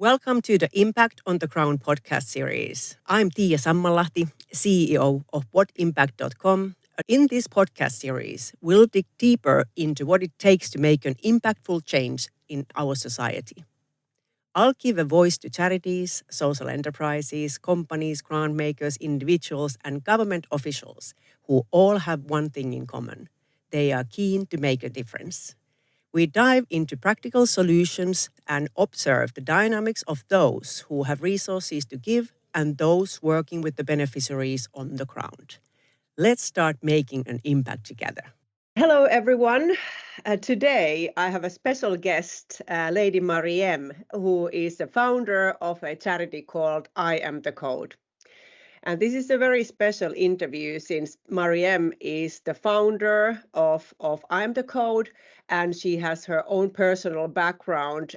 Welcome to the Impact on the Ground podcast series. I'm Tiia, CEO of whatimpact.com. In this podcast series, we'll dig deeper into what it takes to make an impactful change in our society. I'll give a voice to charities, social enterprises, companies, grant makers, individuals, and government officials who all have one thing in common. They are keen to make a difference. We dive into practical solutions and observe the dynamics of those who have resources to give and those working with the beneficiaries on the ground. Let's start making an impact together. Hello, everyone. Today, I have a special guest, Lady Mariéme, who is the founder of a charity called IAMTHECODE. And this is a very special interview since Mariéme is the founder of IAMTHECODE, and she has her own personal background,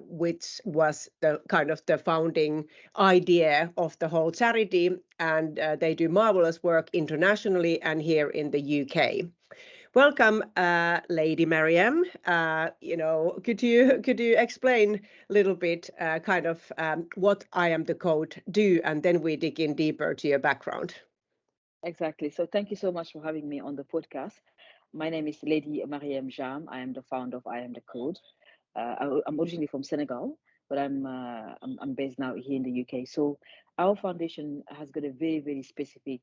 which was the kind of the founding idea of the whole charity. And they do marvelous work internationally and here in the UK. Welcome, Lady Mariéme. Could you explain a little bit what IAMTHECODE do, and then we dig in deeper to your background. Exactly. So thank you so much for having me on the podcast. My name is Lady Mariéme Jemme. I am the founder of IAMTHECODE. I'm originally from Senegal, but I'm based now here in the UK. So our foundation has got a very, very specific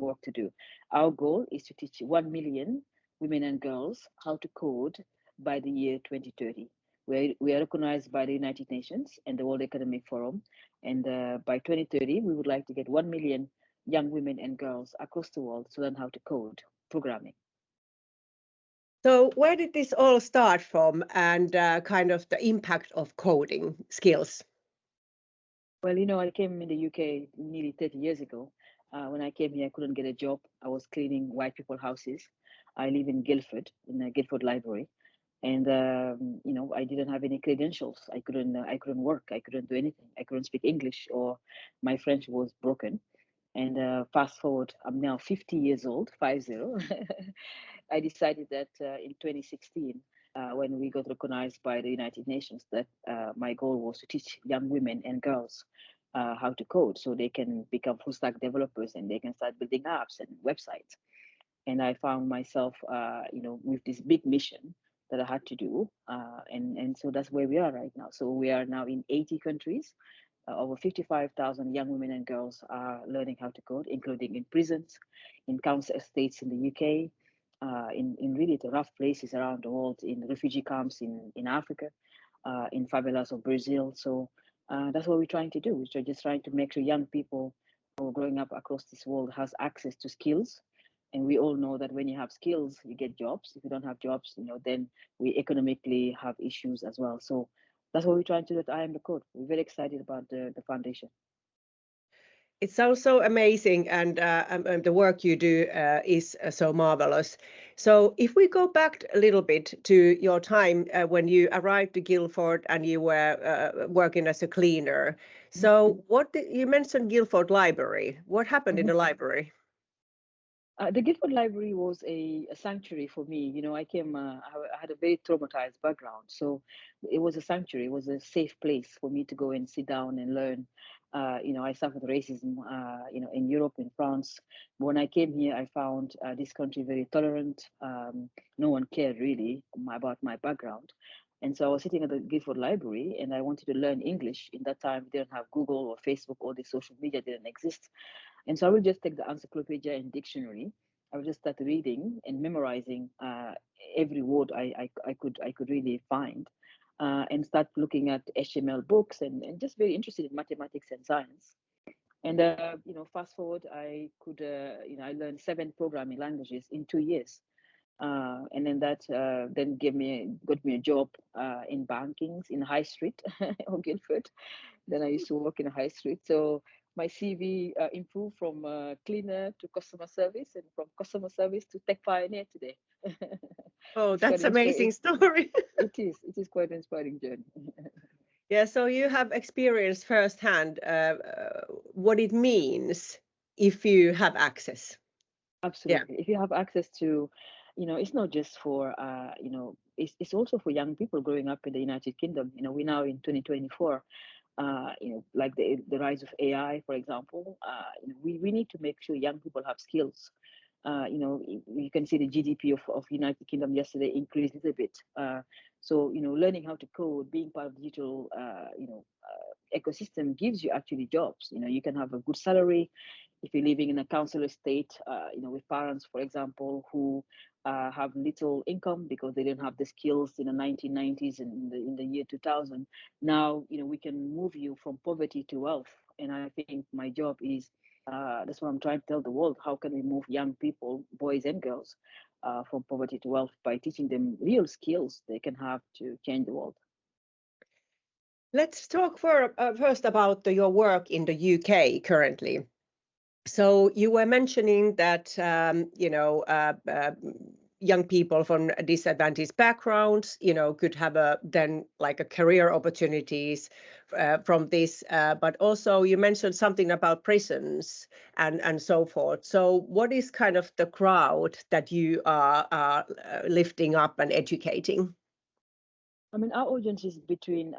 work to do. Our goal is to teach 1 million women and girls how to code by the year 2030. We are recognized by the United Nations and the World Economic Forum. And by 2030, we would like to get 1 million young women and girls across the world to learn how to code programming. So where did this all start from, and kind of the impact of coding skills? Well, I came in the UK nearly 30 years ago. When I came here, I couldn't get a job. I was cleaning white people houses. I live in Guildford, in the Guildford Library, and I didn't have any credentials. I couldn't work. I couldn't do anything. I couldn't speak English, or my French was broken. And fast forward, I'm now 50 years old, 50. I decided that in 2016, when we got recognized by the United Nations, that my goal was to teach young women and girls how to code so they can become full stack developers and they can start building apps and websites. And I found myself, with this big mission that I had to do. And so that's where we are right now. So we are now in 80 countries. Over 55,000 young women and girls are learning how to code, including in prisons, in council estates in the UK, in really the rough places around the world, in refugee camps in Africa, in favelas of Brazil. So that's what we're trying to do. We're just trying to make sure young people who are growing up across this world has access to skills. And we all know that when you have skills, you get jobs. If you don't have jobs, then we economically have issues as well. So that's what we're trying to do at IAMTHECODE. We're very excited about the foundation. It sounds so amazing, and the work you do is so marvelous. So if we go back a little bit to your time when you arrived to Guildford and you were working as a cleaner. So you mentioned Guildford Library. What happened in the library? The Guildford Library was a sanctuary for me. I had a very traumatized background. So it was a sanctuary, it was a safe place for me to go and sit down and learn. I suffered racism, in Europe, in France. But when I came here, I found this country very tolerant. No one cared really about my background. And so I was sitting at the Guildford Library and I wanted to learn English. In that time, we didn't have Google or Facebook, or the social media didn't exist. And so I will just take the encyclopedia and dictionary. I will just start reading and memorizing every word I could really find, and start looking at HTML books and just very interested in mathematics and science. And fast forward, I could I learned 7 programming languages in 2 years. And then that then got me a job in bankings in High Street of Guildford. Then I used to work in a high street. So my CV improved from cleaner to customer service, and from customer service to tech pioneer today. Oh, It's quite that's amazing story. it is quite an inspiring journey. Yeah, so you have experienced firsthand what it means if you have access. Yeah. Absolutely. If you have access to it's not just for, it's also for young people growing up in the United Kingdom. We're now in 2024. Like the rise of AI, for example. We need to make sure young people have skills. You can see the GDP of United Kingdom yesterday increased a little bit. So learning how to code, being part of digital, ecosystem gives you actually jobs. You can have a good salary if you're living in a council estate, with parents, for example, who have little income because they didn't have the skills in the 1990s and in the year 2000. Now, we can move you from poverty to wealth. And I think my job is, that's what I'm trying to tell the world. How can we move young people, boys and girls, from poverty to wealth by teaching them real skills they can have to change the world? Let's talk first about your work in the UK currently. So you were mentioning that young people from disadvantaged backgrounds, could have a career opportunities from this. But also you mentioned something about prisons and so forth. So what is kind of the crowd that you are lifting up and educating? I mean, our audience is between,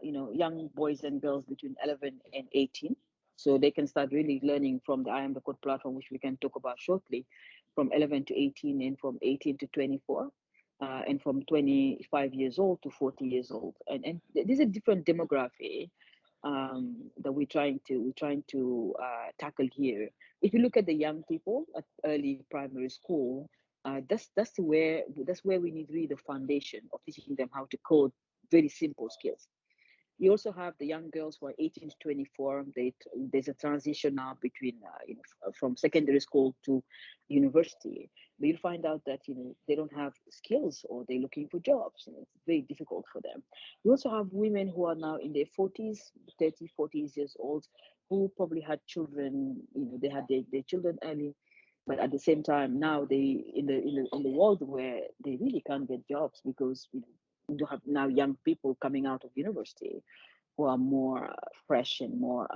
young boys and girls between 11 and 18. So they can start really learning from the I Am the Code platform, which we can talk about shortly, from 11 to 18 and from 18 to 24, and from 25 years old to 40 years old. And there's a different demography that we're trying to tackle here. If you look at the young people at early primary school, that's where we need really the foundation of teaching them how to code very simple skills. You also have the young girls who are 18 to 24. There's a transition now between, from secondary school to university. But you'll find out that, they don't have skills or they're looking for jobs, and it's very difficult for them. We also have women who are now in their 40s, 30, 40 years old, who probably had children, they had their children early, but at the same time now they in the world where they really can't get jobs because you don't have now young people coming out of university who are more fresh and more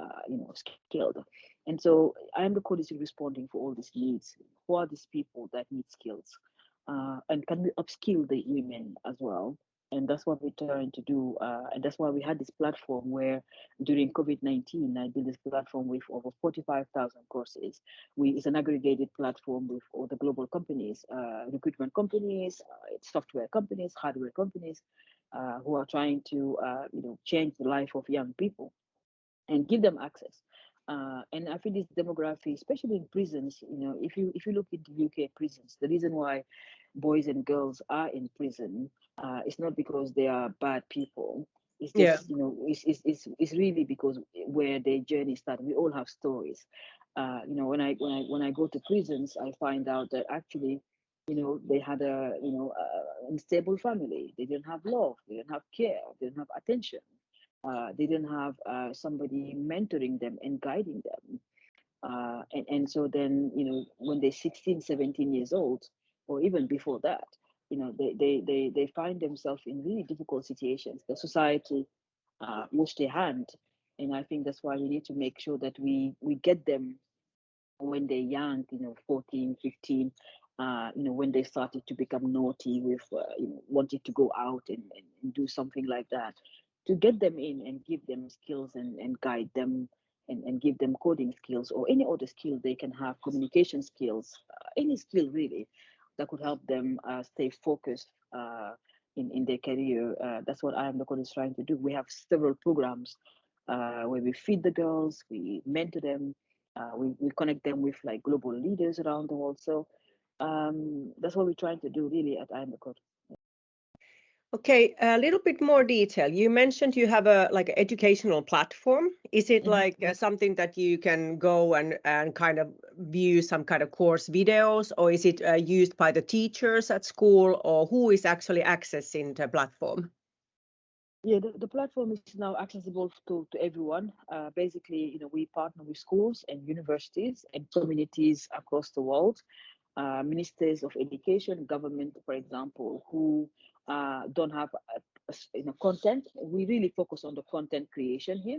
skilled. And so I am the code is responding for all these needs. Who are these people that need skills, and can we upskill the women as well? And that's what we're trying to do, and that's why we had this platform where during COVID-19 I built this platform with over 45,000 courses. It's an aggregated platform with all the global companies, recruitment companies, software companies, hardware companies, who are trying to change the life of young people and give them access. And I think this demography, especially in prisons, if you look into UK prisons, the reason why boys and girls are in prison, it's not because they are bad people. It's Yeah. just it's really because where their journey started. We all have stories. When I go to prisons, I find out that actually, they had a unstable family. They didn't have love. They didn't have care. They didn't have attention. They didn't have somebody mentoring them and guiding them. And so then, when they're 16, 17 years old, or even before that, they find themselves in really difficult situations. The society wash their hand. And I think that's why we need to make sure that we get them when they're young, 14, 15, when they started to become naughty with, wanting to go out and do something like that, to get them in and give them skills and guide them and give them coding skills or any other skill they can have, communication skills, any skill really that could help them stay focused in their career. That's what I am the code is trying to do. We have several programs where we feed the girls, we mentor them, we connect them with like global leaders around the world. So that's what we're trying to do really at I Am the Code. Okay, a little bit more detail. You mentioned you have a like educational platform. Is it like something that you can go and kind of view some kind of course videos, or is it used by the teachers at school, or who is actually accessing the platform? Yeah, the platform is now accessible to everyone. Basically, we partner with schools and universities and communities across the world, ministers of education, government, for example, who don't have content. We really focus on the content creation here.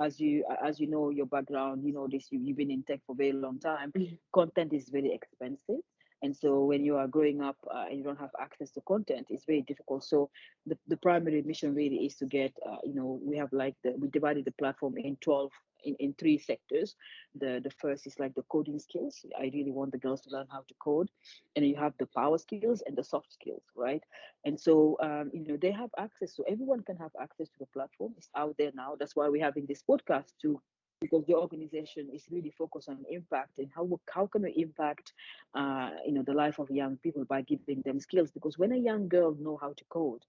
As you know your background, this you've been in tech for a very long time. Content is very expensive. And so when you are growing up and you don't have access to content, it's very difficult. So the primary mission really is to get, we have like we divided the platform in 12 in three sectors. The first is like the coding skills. I really want the girls to learn how to code. And you have the power skills and the soft skills, right? And so, they have access. So everyone can have access to the platform. It's out there now. That's why we're having this podcast too, because the organization is really focused on impact and how can we impact the life of young people by giving them skills. Because when a young girl know how to code,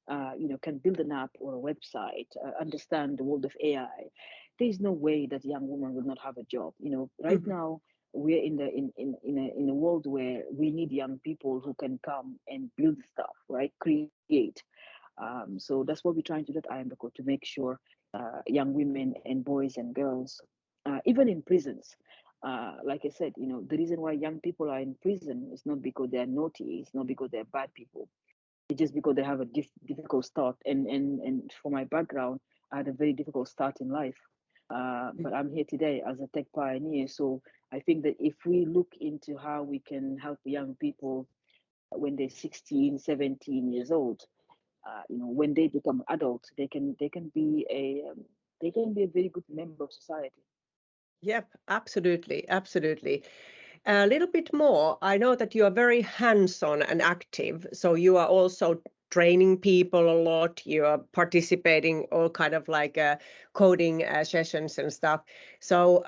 can build an app or a website, understand the world of AI, there is no way that young women will not have a job. Right Mhm. now we're in a world where we need young people who can come and build stuff, right? Create. So that's what we're trying to do at IAMTHECODE, to make sure young women and boys and girls, even in prisons. Like I said, the reason why young people are in prison is not because they're naughty, it's not because they're bad people. It's just because they have a difficult start. And for my background, I had a very difficult start in life. But I'm here today as a tech pioneer. So I think that if we look into how we can help young people when they're 16, 17 years old, when they become adults, they can be a very good member of society. Yep, absolutely, absolutely. A little bit more. I know that you are very hands-on and active, so you are also training people a lot. You are participating all kind of like coding sessions and stuff. So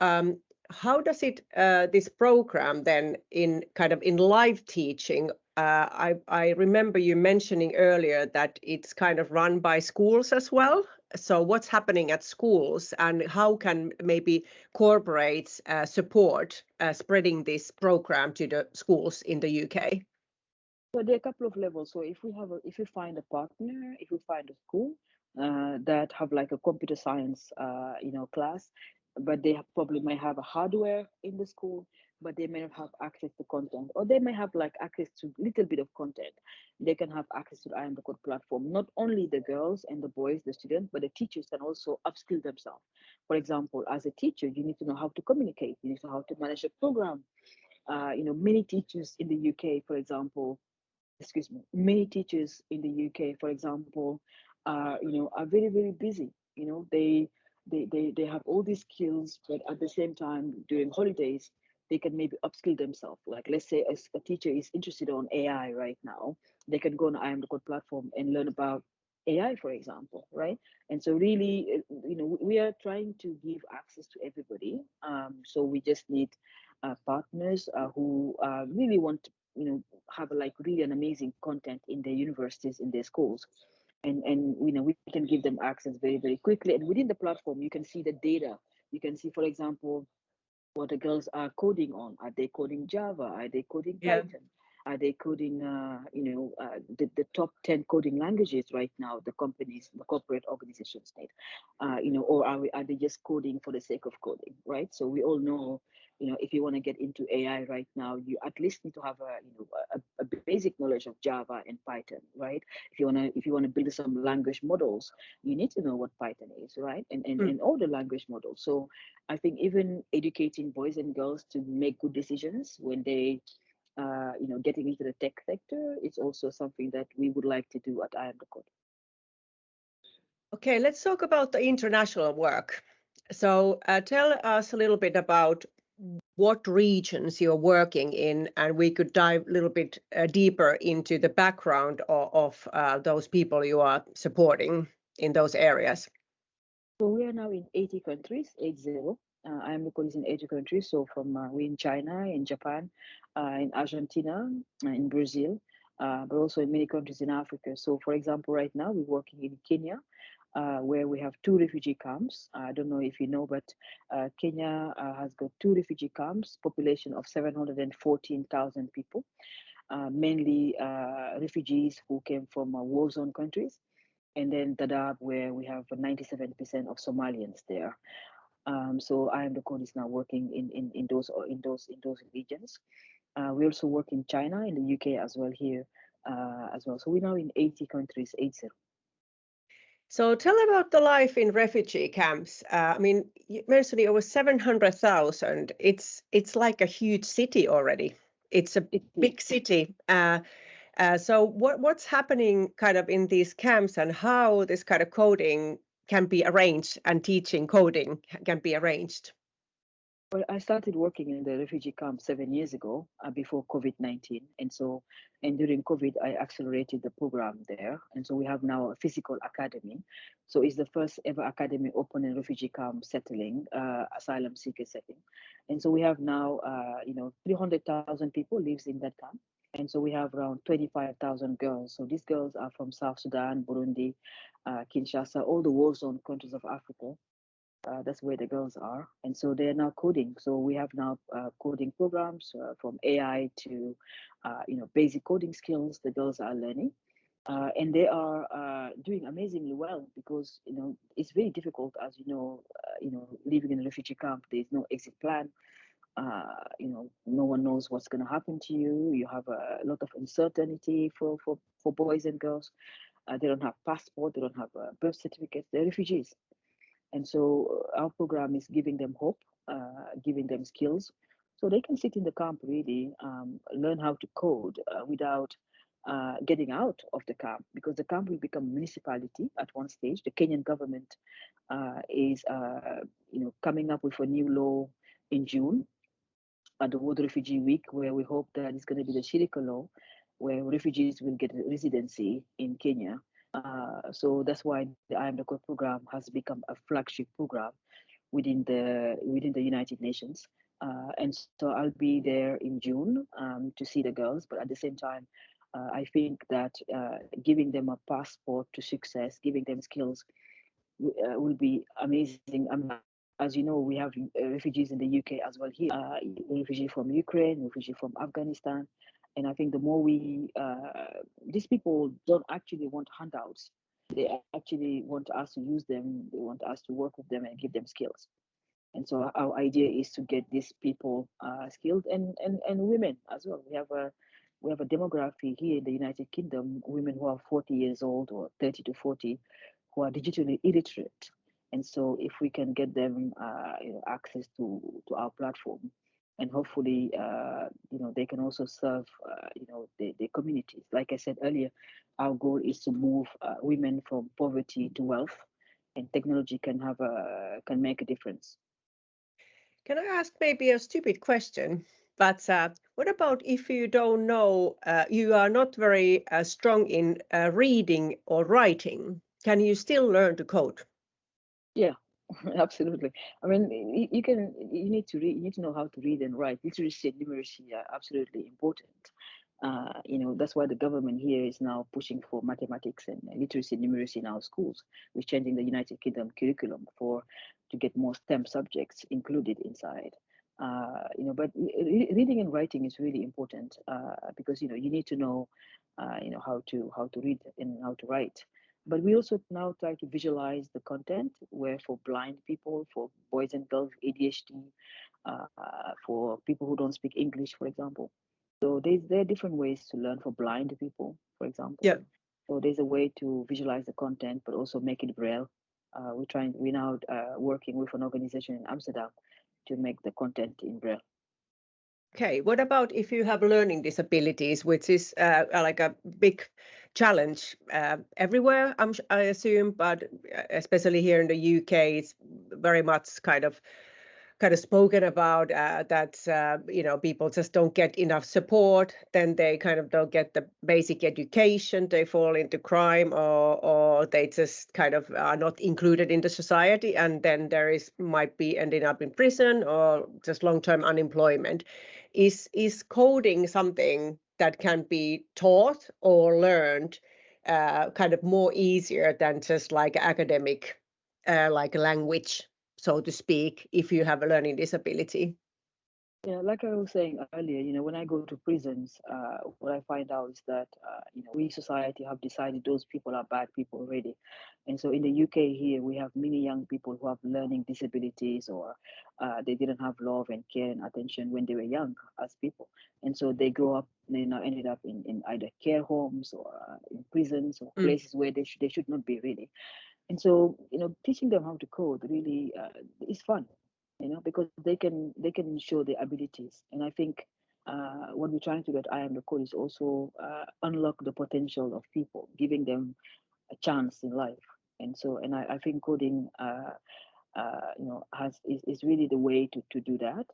how does it this program then in kind of in live teaching? I remember you mentioning earlier that it's kind of run by schools as well. So what's happening at schools and how can maybe corporates support spreading this program to the schools in the UK? So there are a couple of levels. So if we find a partner, if we find a school that have like a computer science, class, but they probably may have a hardware in the school, but they may not have access to content, or they may have like access to little bit of content. They can have access to the I Am the Code platform. Not only the girls and the boys, the students, but the teachers can also upskill themselves. For example, as a teacher, you need to know how to communicate. You need to know how to manage a program. Many teachers in the UK, for example, excuse me, many teachers in the UK, for example, are very, very busy. They have all these skills, but at the same time, during holidays, they can maybe upskill themselves. Like, let's say a teacher is interested on AI right now, they can go on I Am the Code platform and learn about AI, for example, right? And so, really, we are trying to give access to everybody. So we just need partners who really want to, have like really an amazing content in their universities, in their schools. And we can give them access very, very quickly. And within the platform, you can see the data. You can see, for example, what the girls are coding on. Are they coding Java? Are they coding Yeah. Python? Are they coding, the top 10 coding languages right now, the companies, the corporate organizations need? Or are they just coding for the sake of coding, right? So we all know, if you want to get into AI right now, you at least need to have a basic knowledge of Java and Python, right? If you want to build some language models, you need to know what Python is, right? And all the language models. So I think even educating boys and girls to make good decisions when they, getting into the tech sector, it's also something that we would like to do at I Am the Code. Okay, let's talk about the international work. So tell us a little bit about what regions you're working in, and we could dive a little bit deeper into the background of those people you are supporting in those areas. So we are now in 80 countries, 80. I am the code is in 80 countries. So from we're in China, in Japan, in Argentina, in Brazil, but also in many countries in Africa. So for example, right now we're working in Kenya, where we have two refugee camps. I don't know if you know, but Kenya has got two refugee camps, population of 714,000 people, mainly refugees who came from war zone countries. And then Dadaab, where we have 97% of Somalians there. So I am the code is now working in those regions. We also work in China, in the UK as well here as well. So we're now in 80 countries, 80. So tell about the life in refugee camps. I mean, you mentioned it was 700,000. It's like a huge city already. It's a It is. big city. So what's happening kind of in these camps, and how this kind of coding can be arranged, and teaching coding can be arranged? Well, I started working in the refugee camp 7 years ago, before COVID-19. And during COVID, I accelerated the program there. And so we have now a physical academy. So it's the first ever academy open in refugee camp settling, asylum seeker setting. And so we have now, 300,000 people lives in that camp. And so we have around 25,000 girls. So these girls are from South Sudan, Burundi, Kinshasa, all the war zone countries of Africa. That's where the girls are, and so they're now coding. So we have now coding programs from AI to, basic coding skills. The girls are learning, and they are doing amazingly well, because it's very difficult, as living in a refugee camp. There is no exit plan. No one knows what's going to happen to you. You have a lot of uncertainty for boys and girls. They don't have passport. They don't have birth certificates. They're refugees. And so our program is giving them hope, giving them skills, so they can sit in the camp, really learn how to code without getting out of the camp, because the camp will become a municipality at one stage. The Kenyan government is, coming up with a new law in June at the World Refugee Week, where we hope that it's going to be the Shirika law, where refugees will get residency in Kenya. So that's why the IAMTHECODE program has become a flagship program within the United Nations. And so I'll be there in June to see the girls, but at the same time, I think that giving them a passport to success, giving them skills, will be amazing. As you know, we have refugees in the UK as well here, refugee from Ukraine, refugee from Afghanistan. And I think the more these people don't actually want handouts. They actually want us to use them. They want us to work with them and give them skills. And so our idea is to get these people skilled, and women as well. We have a demography here in the United Kingdom, women who are 40 years old or 30 to 40, who are digitally illiterate. And so if we can get them access to our platform, and hopefully they can also serve the communities. Like I said earlier, our goal is to move women from poverty to wealth, and technology can make a difference. Can I ask maybe a stupid question? But what about if you don't know, you are not very strong in reading or writing? Can you still learn to code? Yeah, absolutely. I mean, you need to read, you need to know how to read and write. Literacy and numeracy are absolutely important. That's why the government here is now pushing for mathematics and literacy and numeracy in our schools. We're changing the United Kingdom curriculum to get more STEM subjects included inside. But reading and writing is really important, because you need to know, how to read and how to write. But we also now try to visualize the content, where for blind people, for boys and girls with ADHD, for people who don't speak English, for example. So there are different ways to learn for blind people, for example. Yeah. So there's a way to visualize the content, but also make it braille. We're now working with an organization in Amsterdam to make the content in braille. Okay, what about if you have learning disabilities, which is like a big challenge everywhere, I assume, but especially here in the UK, it's very much kind of spoken about that people just don't get enough support. Then they kind of don't get the basic education. They fall into crime, or they just kind of are not included in the society, and then might be ending up in prison or just long-term unemployment. Is coding something that can be taught or learned kind of more easier than just like academic like language, so to speak, if you have a learning disability? Yeah, like I was saying earlier, when I go to prisons, what I find out is that, we society have decided those people are bad people already. And so in the UK here, we have many young people who have learning disabilities, or they didn't have love and care and attention when they were young as people. And so they grow up, they now ended up in either care homes, or in prisons, or places where they should not be, really. And so, teaching them how to code really is fun, because they can show their abilities. And I think What we're trying to do at I Am the Code is also unlock the potential of people, giving them a chance in life. And so, and I think coding, is really the way to do that.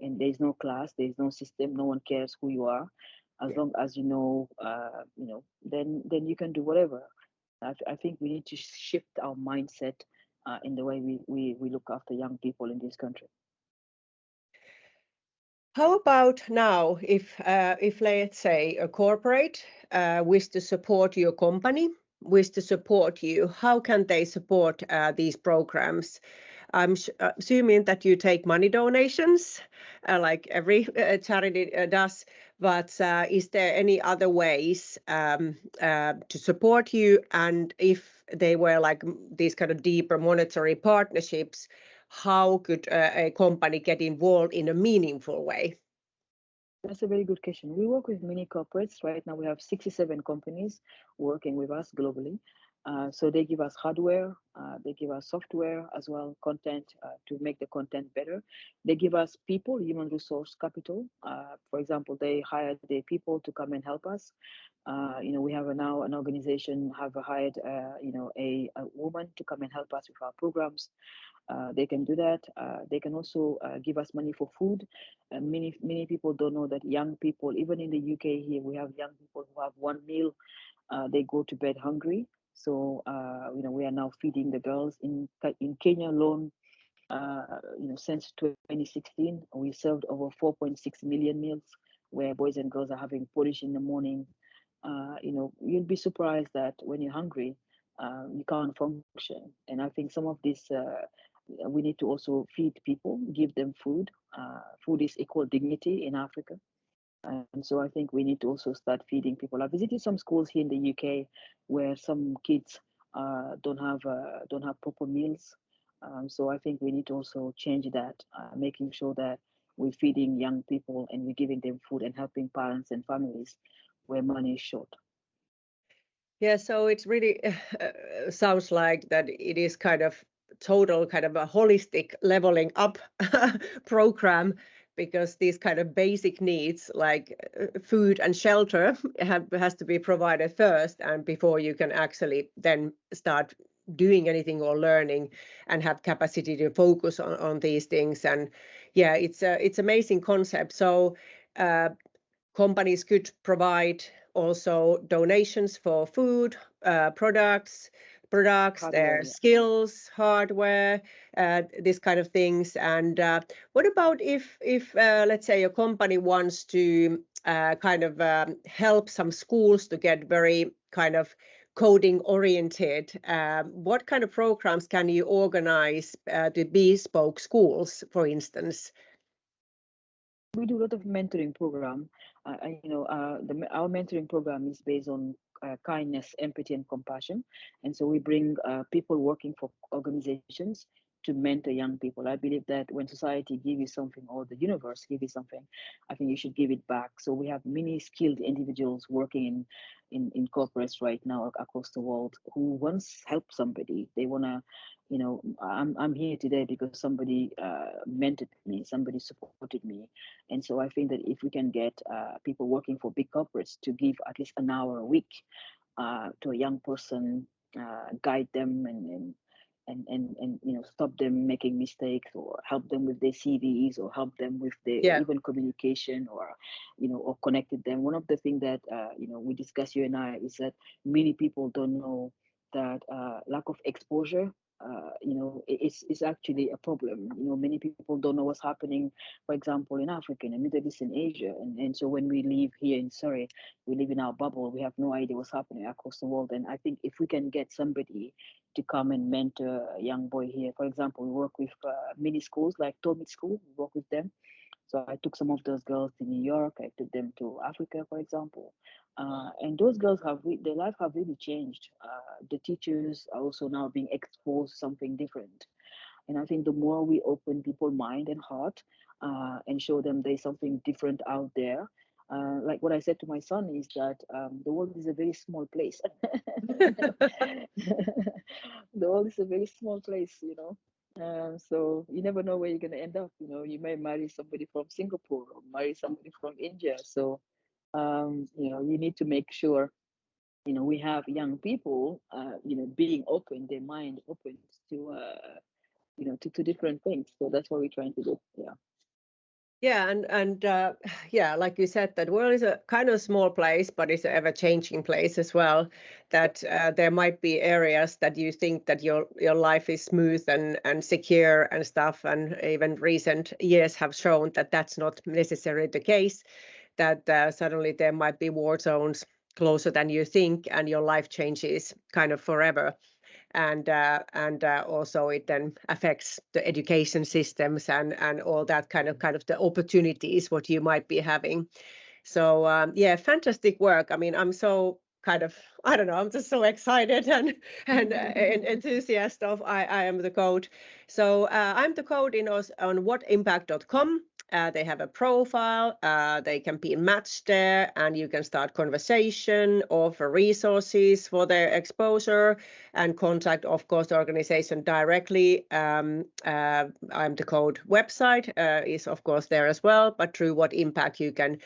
And there's no class, there's no system, no one cares who you are, as Yeah. long as then you can do whatever. I think we need to shift our mindset in the way we look after young people in this country. How about now, if let's say a corporate wish to support your company, wish to support you, how can they support these programs? I'm assuming that you take money donations, like every charity does. But is there any other ways to support you? And if they were like these kind of deeper monetary partnerships, how could a company get involved in a meaningful way? That's a very good question. We work with many corporates. Right now, we have 67 companies working with us globally. So they give us hardware, they give us software as well, content to make the content better. They give us people, human resource capital. For example, they hire their people to come and help us. We have now an organization have hired, a woman to come and help us with our programs. They can do that. They can also give us money for food. Many people don't know that young people, even in the UK here, we have young people who have one meal. They go to bed hungry. So we are now feeding the girls in Kenya alone. Since 2016, we served over 4.6 million meals, where boys and girls are having porridge in the morning. You'll be surprised that when you're hungry, you can't function. And I think some of this we need to also feed people, give them food. Food is equal dignity in Africa. And so I think we need to also start feeding people. I visited some schools here in the UK where some kids don't have proper meals. So I think we need to also change that, making sure that we're feeding young people and we're giving them food and helping parents and families where money is short. Yeah, so it's really sounds like that it is kind of total kind of a holistic leveling up program, because these kind of basic needs like food and shelter has to be provided first, and before you can actually then start doing anything or learning and have capacity to focus on these things. And yeah, it's amazing concept. So companies could provide also donations for food, products, Hardware, their yeah. skills, hardware, this kind of things. And what about if let's say a company wants to kind of help some schools to get very kind of coding oriented? What kind of programs can you organize to bespoke schools, for instance? We do a lot of mentoring program. Our mentoring program is based on kindness, empathy, and compassion. And so we bring people working for organizations to mentor young people. I believe that when society gives you something or the universe gives you something, I think you should give it back. So we have many skilled individuals working in corporates right now across the world who once helped somebody. They wanna, I'm here today because somebody mentored me, somebody supported me. And so I think that if we can get people working for big corporates to give at least an hour a week to a young person, guide them and stop them making mistakes, or help them with their CVs, or help them with their Yeah. even communication, or or connected them. One of the things that we discuss, you and I, is that many people don't know that lack of exposure is actually a problem. Many people don't know what's happening, for example, in Africa, in the Middle East, and Asia. And so when we live here in Surrey, we live in our bubble, we have no idea what's happening across the world. And I think if we can get somebody to come and mentor a young boy here, for example, we work with mini schools like Tomit School, we work with them. So I took some of those girls to New York. I took them to Africa, for example, and those girls their life have really changed. The teachers are also now being exposed to something different, and I think the more we open people's mind and heart and show them there's something different out there. Like what I said to my son is that the world is a very small place. The world is a very small place. So you never know where you're going to end up. You may marry somebody from Singapore or marry somebody from India. So, you need to make sure, we have young people, being open, their mind open to, to different things. So that's what we're trying to do. Yeah. Yeah, and yeah, like you said, that world is a kind of small place, but it's an ever-changing place as well. That there might be areas that you think that your life is smooth and secure and stuff, and even recent years have shown that that's not necessarily the case. That suddenly there might be war zones closer than you think, and your life changes kind of forever. And also it then affects the education systems and all that kind of the opportunities what you might be having. So yeah, fantastic work. I mean, I'm so kind of, I don't know, I'm just so excited and enthusiast of I am the code. So I'm the code on whatimpact.com. They have a profile, they can be matched there, and you can start conversation, offer resources for their exposure, and contact, of course, the organization directly. I'm the code website is, of course, there as well, but through What Impact you can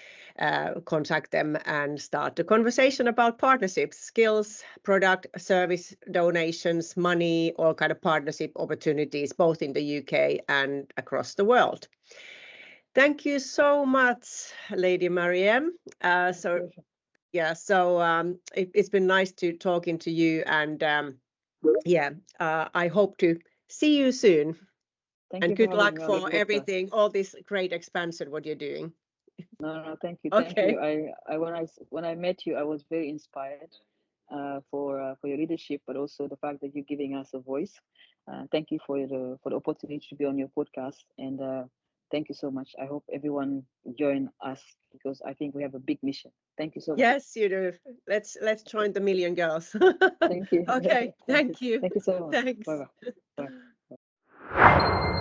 contact them and start the conversation about partnerships, skills, product, service, donations, money, all kind of partnership opportunities, both in the UK and across the world. Thank you so much, Lady Mariéme. It's been nice to talking to you, and I hope to see you soon. Thank And you for good having luck me on the for podcast. everything, all this great expansion, what you're doing. No, thank you, Okay. thank you. When I met you, I was very inspired for your leadership, but also the fact that you're giving us a voice. Thank you for the opportunity to be on your podcast, and thank you so much. I hope everyone join us because I think we have a big mission. Thank you so much. Yes, you do. Let's join the million girls. Thank you. Okay. Thank you. Thank you so much. Thanks. Bye. Bye.